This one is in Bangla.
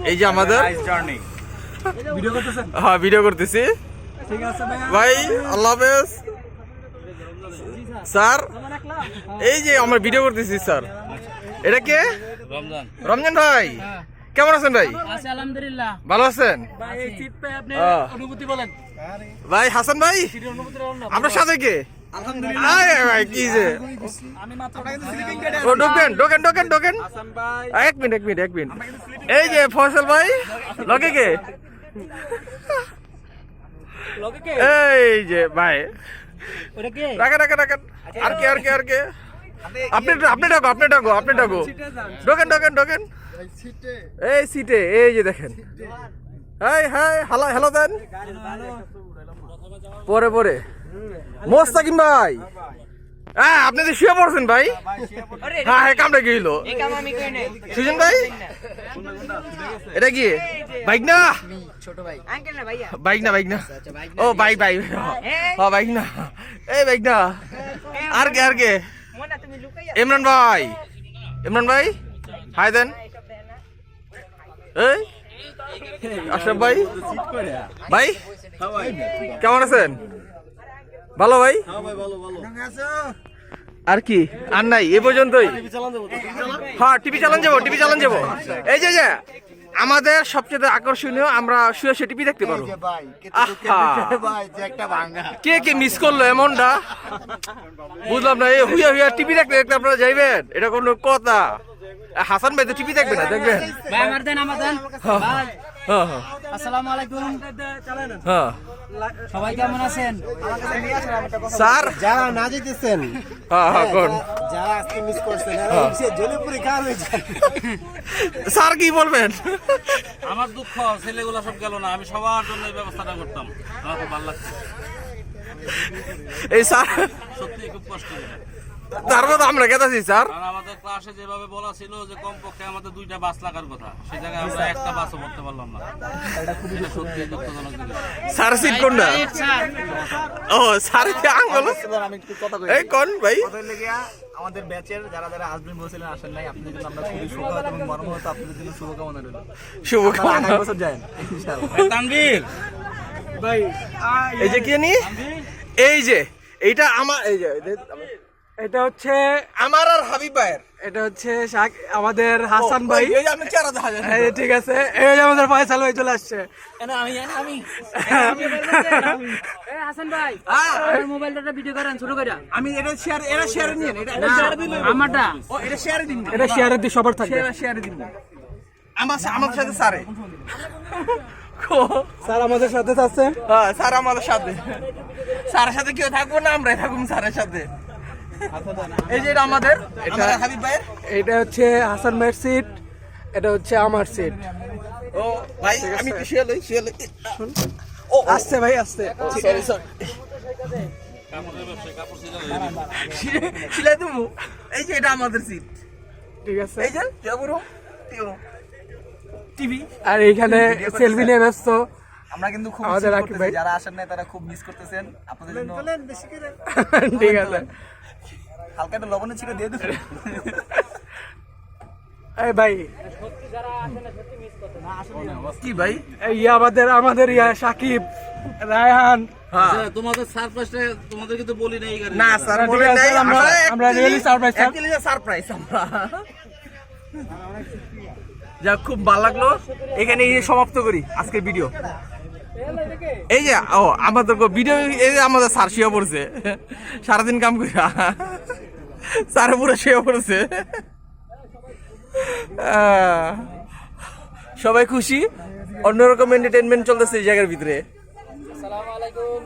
এই যে আমাদের হ্যাঁ ভিডিও করতেছি ভাই, আল্লাহ হাফেজ স্যার। এই যে আমরা ভিডিও করতেছি স্যার। এটা কে? রমজান ভাই, কেমন আছেন ভাই? আলহামদুলিল্লাহ ভালো আছেন ভাই? হাসান ভাই আপনার সাথে কে? ভাই কি যে ঢোকেন এক মিনিট। এই যে ফয়সাল ভাই লগে কে? এই যে ভাই রাখেন। আর কে? আপনি ডাকো ঢোকেন এই সিটে। এই যে দেখেন, হাই হ্যালো দেন পরে মোস্তাকিম ভাই। হ্যাঁ আপনি তো শুয়ে পড়ছেন ভাই। হ্যাঁ কামটা কি হইলো সুজন ভাই? এটা কি বাইক না? বাইক না ও বাইক বাইক না। এই বাইক না। আর কে? ইমরান ভাই হাই দেন। এই আশরাফ ভাই কেমন আছেন? ভালো ভাই। আর কি আর নাই এ পর্যন্তই। হ্যাঁ টিভি চালান যাবো। এই যে আমাদের সবচেয়ে আকর্ষণীয়, আমরা শুয়ে টিভি দেখতে পারবো। কে মিস করলো এমনটা বুঝলাম না। এই হুইয়া টিভি দেখতে আপনারা যাইবেন, এটা কোনো কথা? হাসান ভাই তো টিভি দেখবেন না, দেখবেন আসসালামু আলাইকুম। সবাই কেমন আছেন? স্যার যারা না যেতেছেন, যারা আজকে মিস করছেন, জলিপুরি কার হয়েছে স্যার কি বলবেন? আমার দুঃখ, ছেলেগুলো সব গেল না, আমি সবার জন্য এই ব্যবস্থাটা করতাম। আমার খুব ভালো লাগছে এই স্যার, সত্যি খুব কষ্ট। তারপর আমরা গেছি স্যার। আমাদের ক্লাসে যেভাবে বলা ছিল যে কমপক্ষে আমাদের 2টা বাস লাগার কথা, সেই জায়গায় আমরা একটা বাসও করতে পারলাম না। এটা সত্যি দুঃখজনক জিনিস। স্যার সিট কোনটা? ও স্যার কি আঙ্গুল? আমি একটু কথা কই। এই কোন ভাই? আমাদের ব্যাচের যারা আসবেন বলছিলেন আসেন নাই, আপনাদের জন্য আমরা খুবই শুভকামনা এবং মর্মহত আপনাদের জন্য শুভকামনা রইল। শুভকামনা। আগামী বছর যান ইনশাআল্লাহ। তানভীর ভাই এই যে কি নি? এই যে এইটা আমার, এই যে এটা হচ্ছে আমার আর হাবিব ভাইয়ের। এটা হচ্ছে আমাদের হাসান ভাই। এই যে আপনি চেহারা দেখা যায়। এই ঠিক আছে, এই যে আমাদের ফয়সাল ভাই চলে আসছে। হাসান ভাই মোবাইলটা ভিডিও করেন শুরু করে। আমি এটা শেয়ার নিয়ে এটা আমারটা ও এটা শেয়ারে দিন। এটা শেয়ারে দিয়ে সবার থাকবে। শেয়ারে দিন আমার সাথে স্যারে। স্যার আমাদের সাথে আছে। হ্যাঁ স্যার আমাদের সাথে। স্যারের সাথে কেউ থাকবো না, আমরাই থাকুন স্যারের সাথে। এই যে এটা আমাদের, এটা হাবিব ভাইয়ের। এটা হচ্ছে হাসান ভাইয়ের সিট, এটা হচ্ছে আমার সিট। ও ভাই আমি শুয়ে লই। ও আসছে ভাই, আসছে। সরি সিলাই দেবো। এই যে এটা আমাদের সিট, ঠিক আছে। এই যে টিভি। আর এইখানে সেলফি নিয়ে ব্যস্ত আমরা কিন্তু খুব আমাদের রাকিব ভাই। যারা আসেন না তারা খুব মিস করতেছেন আপনাদের জন্য। ঠিক আছে, হালকা একটা লবণের ছিটা দিয়ে দেবেন। এই ভাই কি ভাই? এই আমাদের সাকিব, রায়হান। তোমাদের সারপ্রাইজটা তোমাদের কিন্তু বলি নাই। না স্যার বলেন নাই, আমরা রিয়েলি সারপ্রাইজ। সারপ্রাইজ আমরা। যা খুব ভালো লাগলো, এখানে সমাপ্ত করি আজকের ভিডিও। এই যে আমাদের ভিডিও, এই যে আমাদের স্যার শুয়ে পড়ছে সারাদিন কাম করে, স্যার পুরো শুয়ে পড়ছে। সবাই খুশি, অন্যরকম এন্টারটেনমেন্ট চলতেছে এই জায়গার ভিতরে। আসসালামু আলাইকুম।